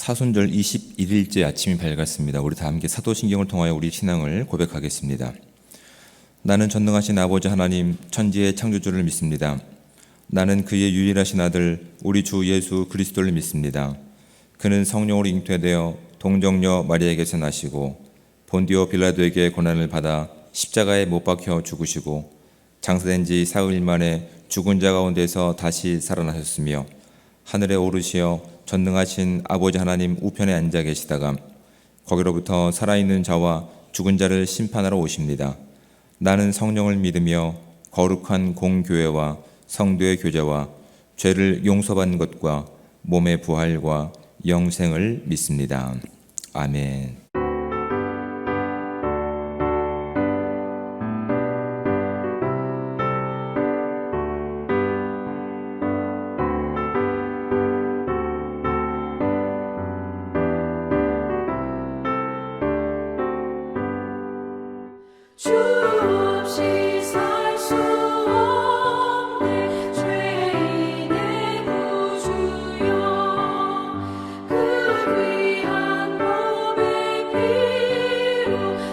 사순절 21일째 아침이 밝았습니다. 우리 다 함께 사도신경을 통하여 우리 신앙을 고백하겠습니다. 나는 전능하신 아버지 하나님 천지의 창조주를 믿습니다. 나는 그의 유일하신 아들 우리 주 예수 그리스도를 믿습니다. 그는 성령으로 잉태되어 동정녀 마리아에게서 나시고 본디오 빌라도에게 고난을 받아 십자가에 못 박혀 죽으시고 장사된 지 사흘 만에 죽은 자 가운데서 다시 살아나셨으며 하늘에 오르시어 전능하신 아버지 하나님 우편에 앉아 계시다가 거기로부터 살아있는 자와 죽은 자를 심판하러 오십니다. 나는 성령을 믿으며 거룩한 공교회와 성도의 교제와 죄를 용서받는 것과 몸의 부활과 영생을 믿습니다. 아멘. 주 없이 살 수 없네 죄인의 구주여 그 귀한 몸의 피로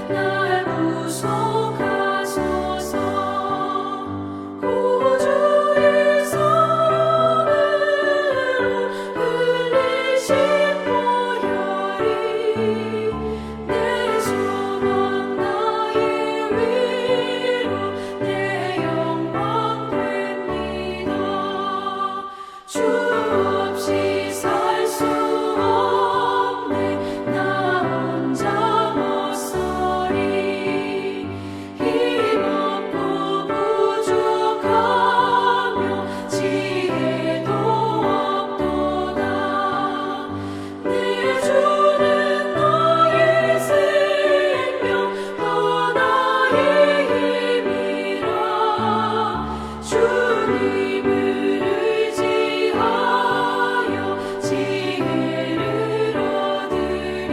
날 구속하소서 구주의 사랑으로 흘리신 보혈이 내 소망 나의 위로 내 영광 됩니다. 주 없이 살 수 없네 나 혼자 못서리 힘없고 부족하며 지혜도 없도다 내 주는 나의 생명 또 나의 힘이라 주님을 의지하여 지혜를 얻으리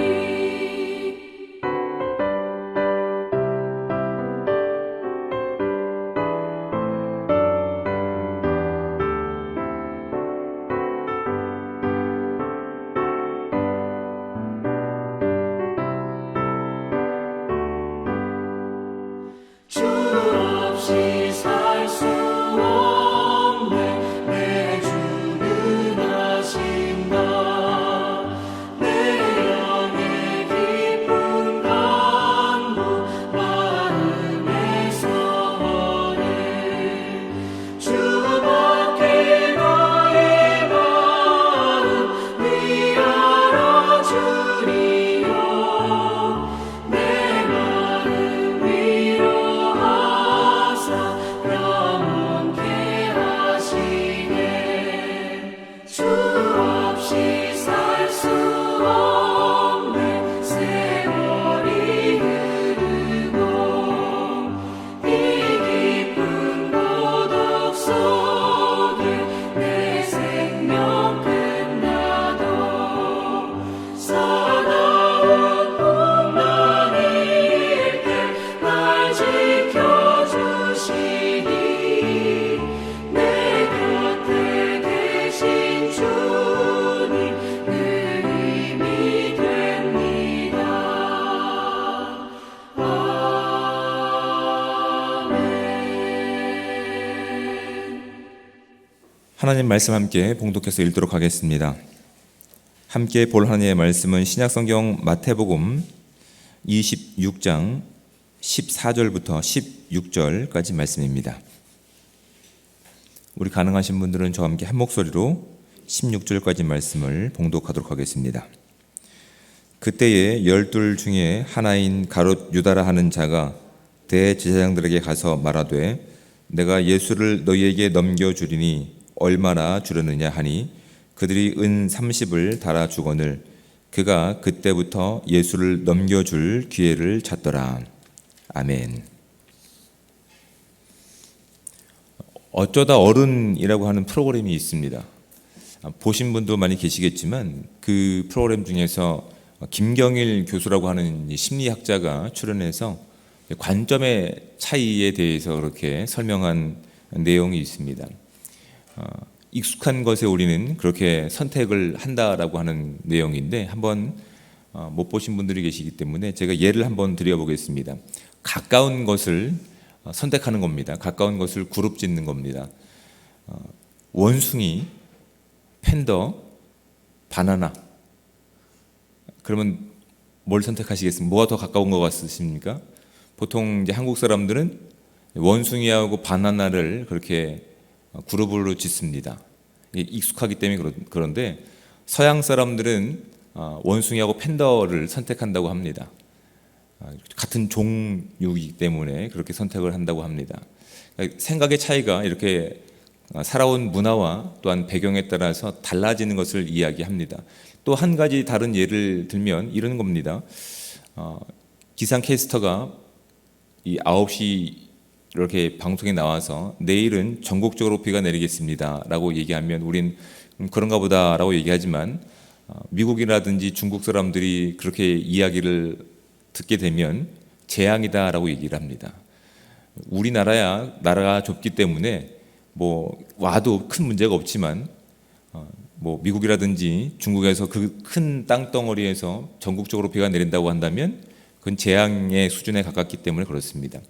주 없이 살 수 없네 내 주는 하신다 내 영의 깊은 간구 마음의 소원을 주밖에 나의 마음 위하여 주리요 내 마음 위로하사 영원케 하시네 주 없이 살 수 없네 세월이 흐르고 이 깊은 고독 속에 내 생명 끝나도 사나운 풍랑일 때 날 지켜주시니 내 곁에 계신 주님 늘 힘이 됩니다. 아멘. 하나님 말씀 함께 봉독해서 읽도록 하겠습니다. 함께 볼 하나님의 말씀은 신약성경 마태복음 26장 14절부터 16절까지 말씀입니다. 우리 가능하신 분들은 저와 함께 한 목소리로 16절까지 말씀을 봉독하도록 하겠습니다. 그때에 12 중에 하나인 가롯 유다라 하는 자가 대제사장들에게 가서 말하되 내가 예수를 너희에게 넘겨주리니 얼마나 주려느냐 하니 그들이 은 30을 달아 주거늘 그가 그때부터 예수를 넘겨줄 기회를 찾더라. 아멘. 어쩌다 어른이라고 하는 프로그램이 있습니다. 보신 분도 많이 계시겠지만 그 프로그램 중에서 김경일 교수라고 하는 심리학자가 출연해서 관점의 차이에 대해서 그렇게 설명한 내용이 있습니다. 익숙한 것에 우리는 그렇게 선택을 한다라고 하는 내용인데 한번 못 보신 분들이 계시기 때문에 제가 예를 한번 드려보겠습니다. 가까운 것을 선택하는 겁니다. 가까운 것을 그룹 짓는 겁니다. 원숭이, 팬더, 바나나. 그러면 뭘 선택하시겠습니까? 뭐가 더 가까운 것 같으십니까? 보통 이제 한국 사람들은 원숭이하고 바나나를 그렇게 그룹으로 짓습니다. 익숙하기 때문에 그런데 서양 사람들은 원숭이하고 팬더를 선택한다고 합니다. 같은 종류이기 때문에 그렇게 선택을 한다고 합니다. 생각의 차이가 이렇게 살아온 문화와 또한 배경에 따라서 달라지는 것을 이야기합니다. 또 한 가지 다른 예를 들면 이런 겁니다. 기상캐스터가 이 9시 이렇게 방송에 나와서 내일은 전국적으로 비가 내리겠습니다 라고 얘기하면 우린 그런가 보다 라고 얘기하지만 미국이라든지 중국 사람들이 그렇게 이야기를 듣게 되면 재앙이다 라고 얘기를 합니다. 우리나라야 나라가 좁기 때문에 뭐 와도 큰 문제가 없지만 뭐 미국이라든지 중국에서 그 큰 땅덩어리에서 전국적으로 비가 내린다고 한다면 그건 재앙의 수준에 가깝기 때문에 그렇습니다.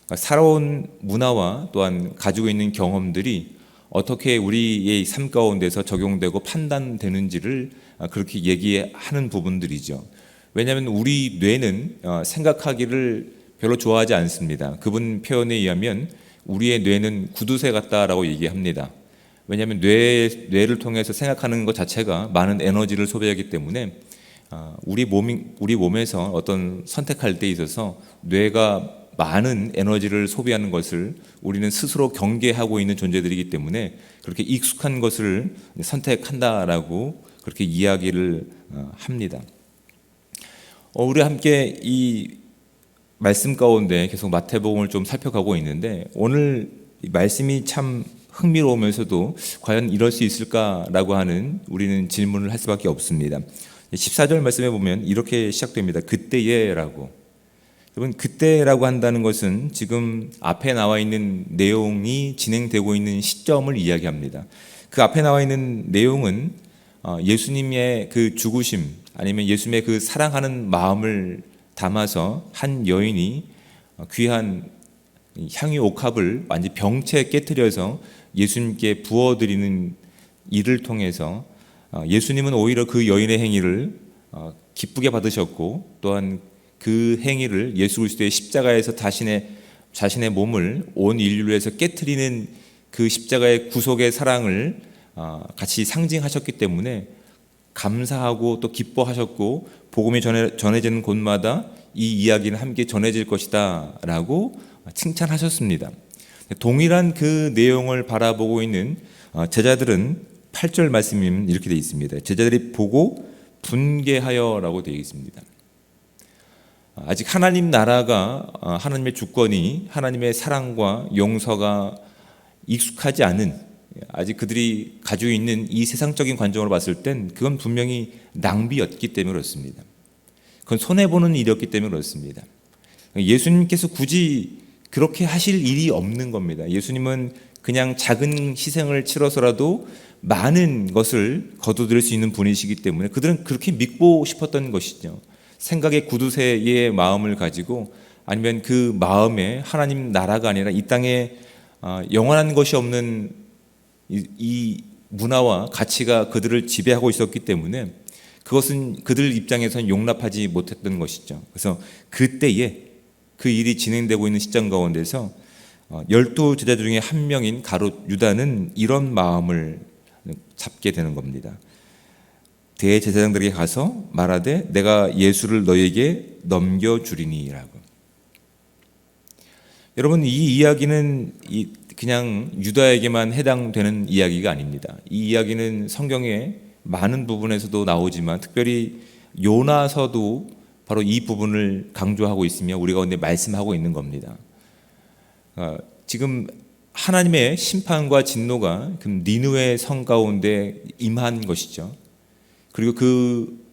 그러니까 살아온 문화와 또한 가지고 있는 경험들이 어떻게 우리의 삶 가운데서 적용되고 판단되는지를 그렇게 얘기하는 부분들이죠. 왜냐하면 우리 뇌는 생각하기를 별로 좋아하지 않습니다. 그분 표현에 의하면 우리의 뇌는 구두쇠 같다라고 얘기합니다. 왜냐하면 뇌를 통해서 생각하는 것 자체가 많은 에너지를 소비하기 때문에 우리 몸에서 어떤 선택할 때 있어서 뇌가 많은 에너지를 소비하는 것을 우리는 스스로 경계하고 있는 존재들이기 때문에 그렇게 익숙한 것을 선택한다라고 그렇게 이야기를 합니다. 우리 함께 이 말씀 가운데 계속 마태복음을 좀 살펴가고 있는데 오늘 이 말씀이 참 흥미로우면서도 과연 이럴 수 있을까라고 하는 우리는 질문을 할 수밖에 없습니다. 14절 말씀에 보면 이렇게 시작됩니다. 그때에라고. 여러분, 그때라고 한다는 것은 지금 앞에 나와 있는 내용이 진행되고 있는 시점을 이야기합니다. 그 앞에 나와 있는 내용은 예수님의 그 죽으심 아니면 예수님의 그 사랑하는 마음을 담아서 한 여인이 귀한 향유 옥합을 완전히 병채에 깨뜨려서 예수님께 부어드리는 일을 통해서 예수님은 오히려 그 여인의 행위를 기쁘게 받으셨고 또한 그 행위를 예수 그리스도의 십자가에서 자신의 몸을 온 인류를 위해서 깨뜨리는 그 십자가의 구속의 사랑을 같이 상징하셨기 때문에 감사하고 또 기뻐하셨고 복음이 전해지는 곳마다 이 이야기는 함께 전해질 것이다 라고 칭찬하셨습니다. 동일한 그 내용을 바라보고 있는 제자들은 8절 말씀이면 이렇게 되어 있습니다. 제자들이 보고 분개하여 라고 되어 있습니다. 아직 하나님 나라가 하나님의 주권이 하나님의 사랑과 용서가 익숙하지 않은 아직 그들이 가지고 있는 이 세상적인 관점으로 봤을 땐 그건 분명히 낭비였기 때문에 그렇습니다. 그건 손해보는 일이었기 때문에 그렇습니다. 예수님께서 굳이 그렇게 하실 일이 없는 겁니다. 예수님은 그냥 작은 희생을 치러서라도 많은 것을 거둬들일 수 있는 분이시기 때문에 그들은 그렇게 믿고 싶었던 것이죠. 생각의 구두쇠의 마음을 가지고 아니면 그 마음에 하나님 나라가 아니라 이 땅에 영원한 것이 없는 이 문화와 가치가 그들을 지배하고 있었기 때문에 그것은 그들 입장에서는 용납하지 못했던 것이죠. 그래서 그때에 그 일이 진행되고 있는 시점 가운데서 12 제자 중에 한 명인 가롯 유다는 이런 마음을 잡게 되는 겁니다. 대제사장들에게 가서 말하되 내가 예수를 너에게 넘겨주리니라고. 여러분, 이 이야기는 그냥 유다에게만 해당되는 이야기가 아닙니다. 이 이야기는 성경의 많은 부분에서도 나오지만 특별히 요나서도 바로 이 부분을 강조하고 있으며 우리 가운데 말씀하고 있는 겁니다. 지금 하나님의 심판과 진노가 니느웨 성 가운데 임한 것이죠. 그리고 그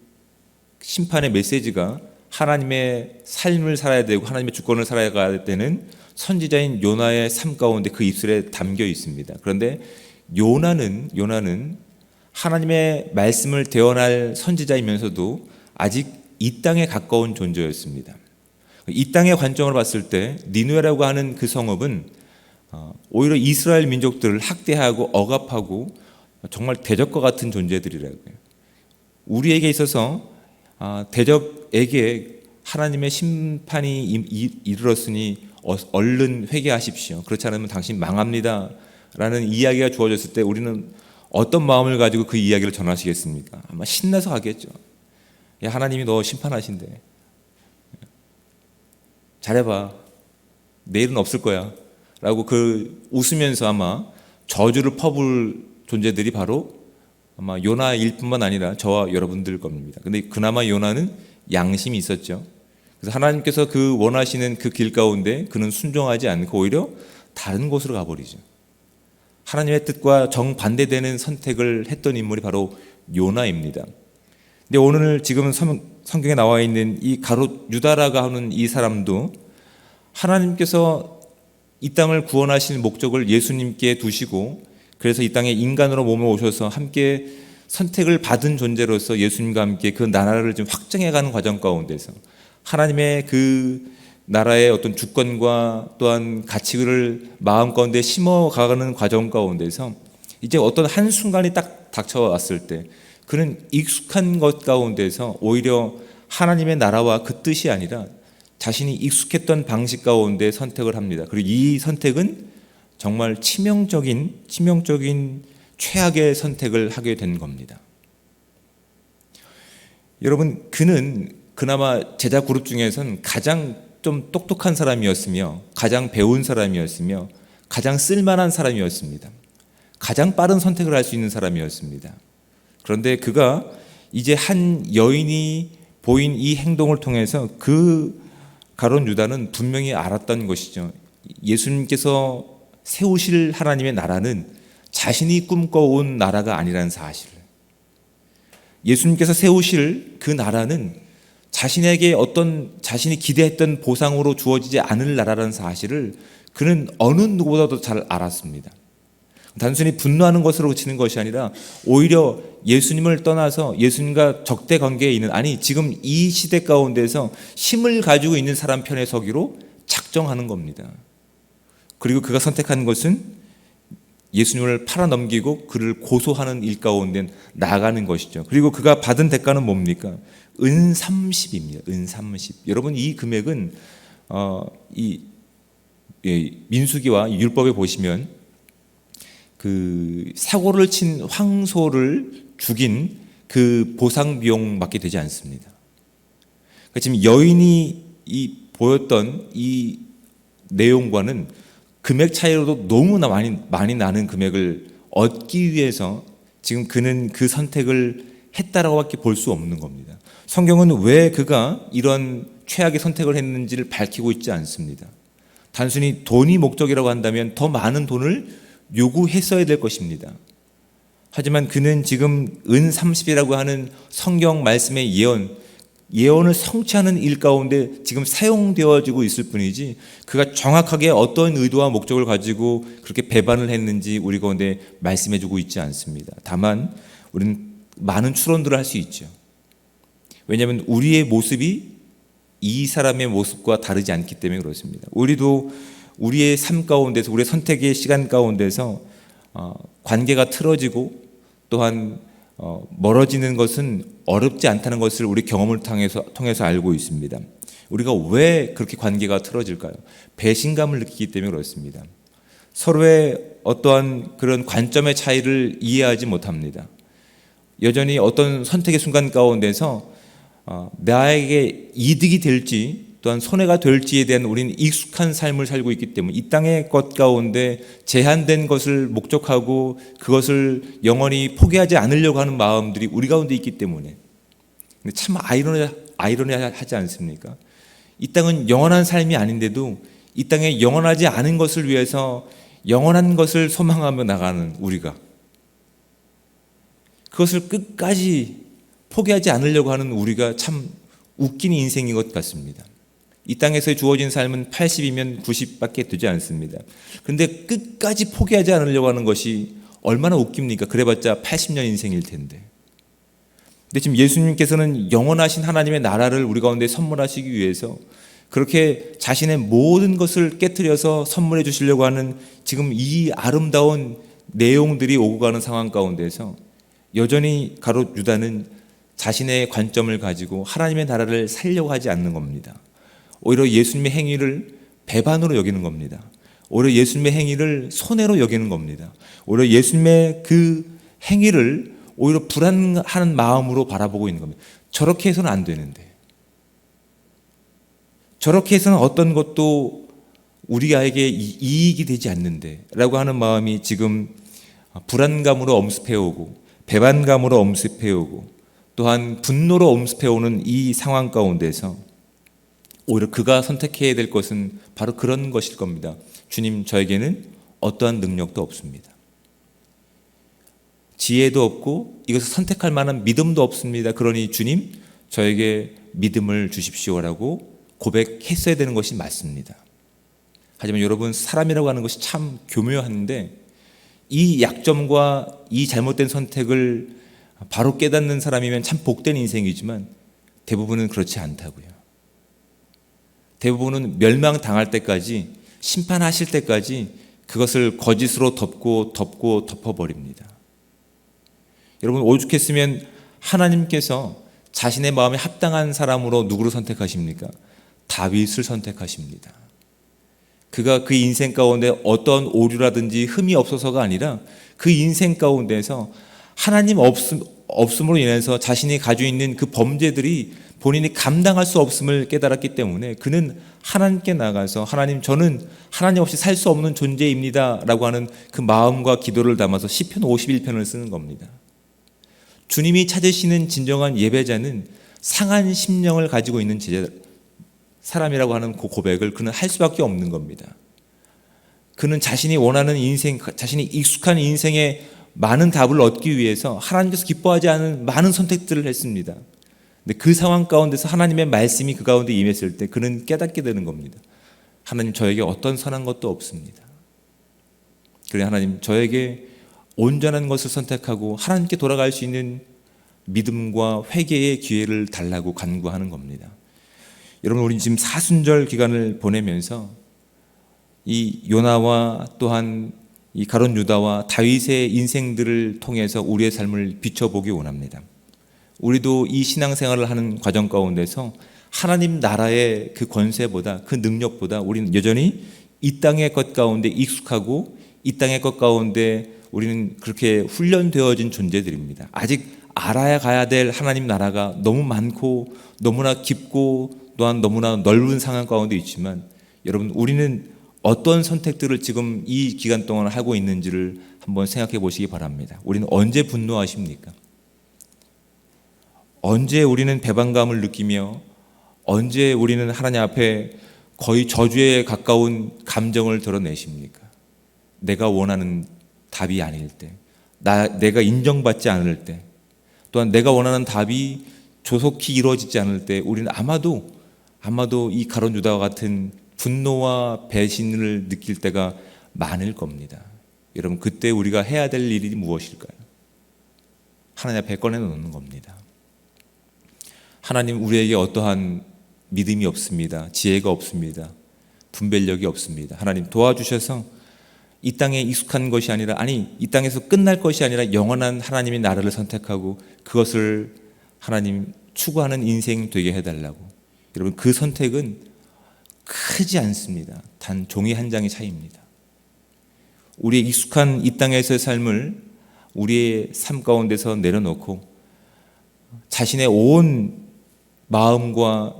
심판의 메시지가 하나님의 삶을 살아야 되고 하나님의 주권을 살아야 되는 선지자인 요나의 삶 가운데 그 입술에 담겨 있습니다. 그런데 요나는 하나님의 말씀을 대언할 선지자이면서도 아직 이 땅에 가까운 존재였습니다. 이 땅의 관점으로 봤을 때 니느웨라고 하는 그 성읍은 오히려 이스라엘 민족들을 학대하고 억압하고 정말 대적과 같은 존재들이라고요. 우리에게 있어서 대적에게 하나님의 심판이 이르렀으니 얼른 회개하십시오. 그렇지 않으면 당신 망합니다 라는 이야기가 주어졌을 때 우리는 어떤 마음을 가지고 그 이야기를 전하시겠습니까? 아마 신나서 하겠죠. 야, 하나님이 너 심판하신대. 잘해봐. 내일은 없을 거야 라고 웃으면서 아마 저주를 퍼부을 존재들이 바로 아마 요나일 뿐만 아니라 저와 여러분들 겁니다. 근데 그나마 요나는 양심이 있었죠. 그래서 하나님께서 그 원하시는 그 길 가운데 그는 순종하지 않고 오히려 다른 곳으로 가버리죠. 하나님의 뜻과 정반대되는 선택을 했던 인물이 바로 요나입니다. 근데 오늘 지금 성경에 나와 있는 이 가롯 유다라고 하는 이 사람도 하나님께서 이 땅을 구원하실 목적을 예수님께 두시고 그래서 이 땅에 인간으로 몸을 오셔서 함께 선택을 받은 존재로서 예수님과 함께 그 나라를 좀 확정해가는 과정 가운데서 하나님의 그 나라의 어떤 주권과 또한 가치를 마음 가운데 심어가는 과정 가운데서 이제 어떤 한순간이 딱 닥쳐왔을 때 그는 익숙한 것 가운데서 오히려 하나님의 나라와 그 뜻이 아니라 자신이 익숙했던 방식 가운데 선택을 합니다. 그리고 이 선택은 정말 치명적인 최악의 선택을 하게 된 겁니다. 여러분, 그는 그나마 제자 그룹 중에서는 가장 좀 똑똑한 사람이었으며 가장 배운 사람이었으며 가장 쓸만한 사람이었습니다. 가장 빠른 선택을 할 수 있는 사람이었습니다. 그런데 그가 이제 한 여인이 보인 이 행동을 통해서 그 가롯 유다는 분명히 알았던 것이죠. 예수님께서 세우실 하나님의 나라는 자신이 꿈꿔온 나라가 아니라는 사실을, 예수님께서 세우실 그 나라는 자신에게 어떤 자신이 기대했던 보상으로 주어지지 않을 나라라는 사실을 그는 어느 누구보다도 잘 알았습니다. 단순히 분노하는 것으로 그치는 것이 아니라 오히려 예수님을 떠나서 예수님과 적대 관계에 있는, 아니 지금 이 시대 가운데서 힘을 가지고 있는 사람 편에 서기로 작정하는 겁니다. 그리고 그가 선택한 것은 예수님을 팔아넘기고 그를 고소하는 일 가운데 나아가는 것이죠. 그리고 그가 받은 대가는 뭡니까? 은 30입니다. 은 30. 여러분, 이 금액은 민수기와 율법에 보시면 그 사고를 친 황소를 죽인 그 보상 비용밖에 되지 않습니다. 그러니까 지금 여인이 보였던 이 내용과는 금액 차이로도 너무나 많이 나는 금액을 얻기 위해서 지금 그는 그 선택을 했다라고밖에 볼 수 없는 겁니다. 성경은 왜 그가 이런 최악의 선택을 했는지를 밝히고 있지 않습니다. 단순히 돈이 목적이라고 한다면 더 많은 돈을 요구했어야 될 것입니다. 하지만 그는 지금 은 30이라고 하는 성경 말씀의 예언을 성취하는 일 가운데 지금 사용되어지고 있을 뿐이지 그가 정확하게 어떤 의도와 목적을 가지고 그렇게 배반을 했는지 우리 가운데 말씀해주고 있지 않습니다. 다만 우리는 많은 추론들을 할 수 있죠. 왜냐하면 우리의 모습이 이 사람의 모습과 다르지 않기 때문에 그렇습니다. 우리도 우리의 삶 가운데서, 우리의 선택의 시간 가운데서 관계가 틀어지고 또한 멀어지는 것은 어렵지 않다는 것을 우리 경험을 통해서 알고 있습니다. 우리가 왜 그렇게 관계가 틀어질까요? 배신감을 느끼기 때문에 그렇습니다. 서로의 어떠한 그런 관점의 차이를 이해하지 못합니다. 여전히 어떤 선택의 순간 가운데서 나에게 이득이 될지 또한 손해가 될지에 대한 우리는 익숙한 삶을 살고 있기 때문에 이 땅의 것 가운데 제한된 것을 목적하고 그것을 영원히 포기하지 않으려고 하는 마음들이 우리 가운데 있기 때문에, 근데 참 아이러니하지 않습니까? 이 땅은 영원한 삶이 아닌데도 이 땅에 영원하지 않은 것을 위해서 영원한 것을 소망하며 나가는 우리가, 그것을 끝까지 포기하지 않으려고 하는 우리가 참 웃긴 인생인 것 같습니다. 이 땅에서 주어진 삶은 80이면 90밖에 되지 않습니다. 그런데 끝까지 포기하지 않으려고 하는 것이 얼마나 웃깁니까? 그래봤자 80년 인생일 텐데. 근데 지금 예수님께서는 영원하신 하나님의 나라를 우리 가운데 선물하시기 위해서 그렇게 자신의 모든 것을 깨트려서 선물해 주시려고 하는 지금 이 아름다운 내용들이 오고 가는 상황 가운데서 여전히 가롯 유다는 자신의 관점을 가지고 하나님의 나라를 살려고 하지 않는 겁니다. 오히려 예수님의 행위를 배반으로 여기는 겁니다. 오히려 예수님의 행위를 손해로 여기는 겁니다. 오히려 예수님의 그 행위를 오히려 불안한 마음으로 바라보고 있는 겁니다. 저렇게 해서는 안 되는데, 저렇게 해서는 어떤 것도 우리에게 이익이 되지 않는데 라고 하는 마음이 지금 불안감으로 엄습해오고 배반감으로 엄습해오고 또한 분노로 엄습해오는 이 상황 가운데서 오히려 그가 선택해야 될 것은 바로 그런 것일 겁니다. 주님, 저에게는 어떠한 능력도 없습니다. 지혜도 없고 이것을 선택할 만한 믿음도 없습니다. 그러니 주님, 저에게 믿음을 주십시오라고 고백했어야 되는 것이 맞습니다. 하지만 여러분, 사람이라고 하는 것이 참 교묘한데 이 약점과 이 잘못된 선택을 바로 깨닫는 사람이면 참 복된 인생이지만 대부분은 그렇지 않다고요. 대부분은 멸망당할 때까지, 심판하실 때까지 그것을 거짓으로 덮어버립니다. 여러분, 오죽했으면 하나님께서 자신의 마음에 합당한 사람으로 누구를 선택하십니까? 다윗을 선택하십니다. 그가 그 인생 가운데 어떤 오류라든지 흠이 없어서가 아니라 그 인생 가운데서 하나님 없음으로 인해서 자신이 가지고 있는 그 범죄들이 본인이 감당할 수 없음을 깨달았기 때문에 그는 하나님께 나가서 하나님, 저는 하나님 없이 살 수 없는 존재입니다 라고 하는 그 마음과 기도를 담아서 시편 51편을 쓰는 겁니다. 주님이 찾으시는 진정한 예배자는 상한 심령을 가지고 있는 사람이라고 하는 그 고백을 그는 할 수밖에 없는 겁니다. 그는 자신이 원하는 인생, 자신이 익숙한 인생에 많은 답을 얻기 위해서 하나님께서 기뻐하지 않은 많은 선택들을 했습니다. 근데 그 상황 가운데서 하나님의 말씀이 그 가운데 임했을 때 그는 깨닫게 되는 겁니다. 하나님, 저에게 어떤 선한 것도 없습니다. 그래, 하나님, 저에게 온전한 것을 선택하고 하나님께 돌아갈 수 있는 믿음과 회개의 기회를 달라고 간구하는 겁니다. 여러분, 우리 지금 사순절 기간을 보내면서 이 요나와 또한 이 가룟 유다와 다윗의 인생들을 통해서 우리의 삶을 비춰보기 원합니다. 우리도 이 신앙생활을 하는 과정 가운데서 하나님 나라의 그 권세보다, 그 능력보다 우리는 여전히 이 땅의 것 가운데 익숙하고 이 땅의 것 가운데 우리는 그렇게 훈련되어진 존재들입니다. 아직 알아야 가야 될 하나님 나라가 너무 많고 너무나 깊고 또한 너무나 넓은 상황 가운데 있지만, 여러분, 우리는 어떤 선택들을 지금 이 기간 동안 하고 있는지를 한번 생각해 보시기 바랍니다. 우리는 언제 분노하십니까? 언제 우리는 배반감을 느끼며 언제 우리는 하나님 앞에 거의 저주에 가까운 감정을 드러내십니까? 내가 원하는 답이 아닐 때, 내가 인정받지 않을 때, 또한 내가 원하는 답이 조속히 이루어지지 않을 때 우리는 아마도 이 가룟 유다와 같은 분노와 배신을 느낄 때가 많을 겁니다. 여러분, 그때 우리가 해야 될 일이 무엇일까요? 하나님 앞에 꺼내놓는 겁니다. 하나님, 우리에게 어떠한 믿음이 없습니다. 지혜가 없습니다. 분별력이 없습니다. 하나님, 도와주셔서 이 땅에 익숙한 것이 아니라, 이 땅에서 끝날 것이 아니라 영원한 하나님의 나라를 선택하고 그것을 하나님 추구하는 인생 되게 해달라고. 여러분, 그 선택은 크지 않습니다. 단 종이 한 장의 차이입니다. 우리의 익숙한 이 땅에서의 삶을 우리의 삶 가운데서 내려놓고 자신의 온 마음과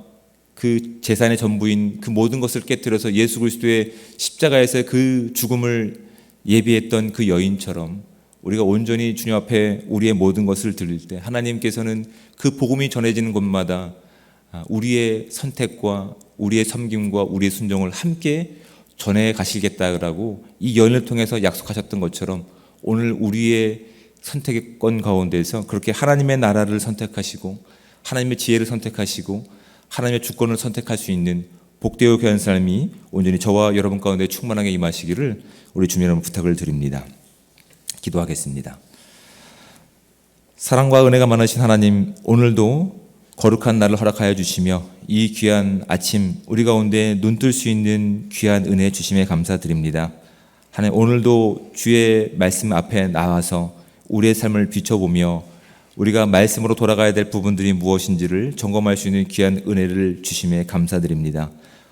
그 재산의 전부인 그 모든 것을 깨뜨려서 예수 그리스도의 십자가에서의 그 죽음을 예비했던 그 여인처럼 우리가 온전히 주님 앞에 우리의 모든 것을 드릴 때 하나님께서는 그 복음이 전해지는 곳마다 우리의 선택과 우리의 섬김과 우리의 순종을 함께 전해 가시겠다라고 이 여인을 통해서 약속하셨던 것처럼 오늘 우리의 선택권 가운데서 그렇게 하나님의 나라를 선택하시고 하나님의 지혜를 선택하시고 하나님의 주권을 선택할 수 있는 복되어 귀한 삶이 온전히 저와 여러분 가운데 충만하게 임하시기를 우리 주님 여러분 부탁을 드립니다. 기도하겠습니다. 사랑과 은혜가 많으신 하나님, 오늘도 거룩한 날을 허락하여 주시며 이 귀한 아침 우리 가운데 눈뜰 수 있는 귀한 은혜 주심에 감사드립니다. 하나님, 오늘도 주의 말씀 앞에 나와서 우리의 삶을 비춰보며 우리가 말씀으로 돌아가야 될 부분들이 무엇인지를 점검할 수 있는 귀한 은혜를 주심에 감사드립니다.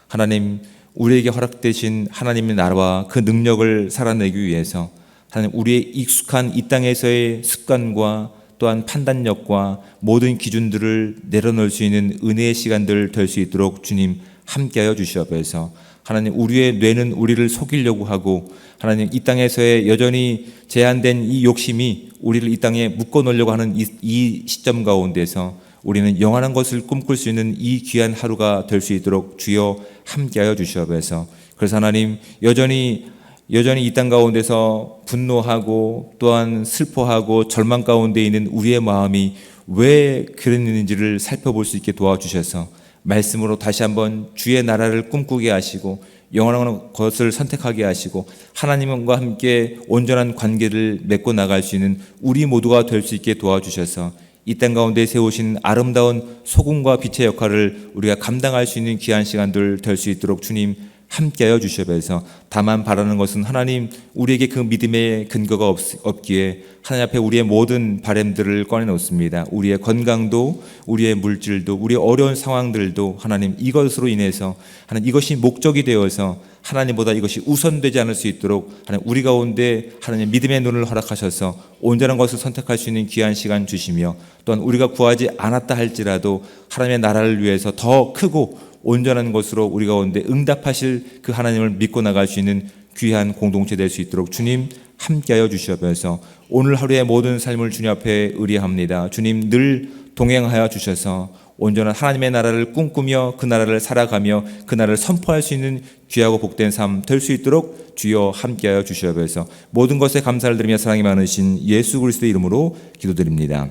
하나님, 우리에게 허락되신 하나님의 나라와 그 능력을 살아내기 위해서 하나님, 우리의 익숙한 이 땅에서의 습관과 또한 판단력과 모든 기준들을 내려놓을 수 있는 은혜의 시간들 될 수 있도록 주님 함께하여 주시옵소서. 하나님, 우리의 뇌는 우리를 속이려고 하고 하나님, 이 땅에서의 여전히 제한된 이 욕심이 우리를 이 땅에 묶어놓으려고 하는 이 시점 가운데서 우리는 영원한 것을 꿈꿀 수 있는 이 귀한 하루가 될 수 있도록 주여 함께하여 주시옵소서. 그래서 하나님, 여전히 이 땅 가운데서 분노하고 또한 슬퍼하고 절망 가운데 있는 우리의 마음이 왜 그랬는지를 살펴볼 수 있게 도와주셔서 말씀으로 다시 한번 주의 나라를 꿈꾸게 하시고 영원한 것을 선택하게 하시고 하나님과 함께 온전한 관계를 맺고 나갈 수 있는 우리 모두가 될 수 있게 도와주셔서 이 땅 가운데 세우신 아름다운 소금과 빛의 역할을 우리가 감당할 수 있는 귀한 시간들 될 수 있도록 주님 함께하여 주시옵소서. 다만 바라는 것은 하나님, 우리에게 그 믿음의 근거가 없기에 하나님 앞에 우리의 모든 바람들을 꺼내놓습니다. 우리의 건강도, 우리의 물질도, 우리의 어려운 상황들도 하나님, 이것으로 인해서 하나님, 이것이 목적이 되어서 하나님보다 이것이 우선되지 않을 수 있도록 하나님, 우리 가운데 하나님 믿음의 눈을 허락하셔서 온전한 것을 선택할 수 있는 귀한 시간 주시며, 또한 우리가 구하지 않았다 할지라도 하나님의 나라를 위해서 더 크고 온전한 것으로 우리 가운데 응답하실 그 하나님을 믿고 나갈 수 있는 귀한 공동체 될 수 있도록 주님 함께하여 주시옵소서. 오늘 하루의 모든 삶을 주님 앞에 의뢰합니다. 주님 늘 동행하여 주셔서 온전한 하나님의 나라를 꿈꾸며 그 나라를 살아가며 그 나라를 선포할 수 있는 귀하고 복된 삶 될 수 있도록 주여 함께하여 주시옵소서. 모든 것에 감사를 드리며 사랑이 많으신 예수 그리스도의 이름으로 기도드립니다.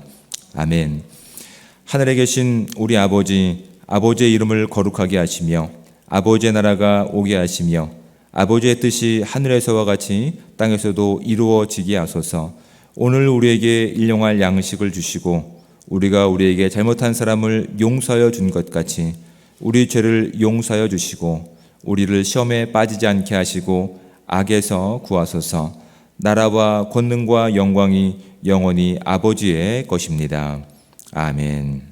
아멘. 하늘에 계신 우리 아버지의 이름을 거룩하게 하시며 아버지의 나라가 오게 하시며 아버지의 뜻이 하늘에서와 같이 땅에서도 이루어지게 하소서. 오늘 우리에게 일용할 양식을 주시고 우리가 우리에게 잘못한 사람을 용서하여 준 것 같이 우리 죄를 용서하여 주시고 우리를 시험에 빠지지 않게 하시고 악에서 구하소서. 나라와 권능과 영광이 영원히 아버지의 것입니다. 아멘.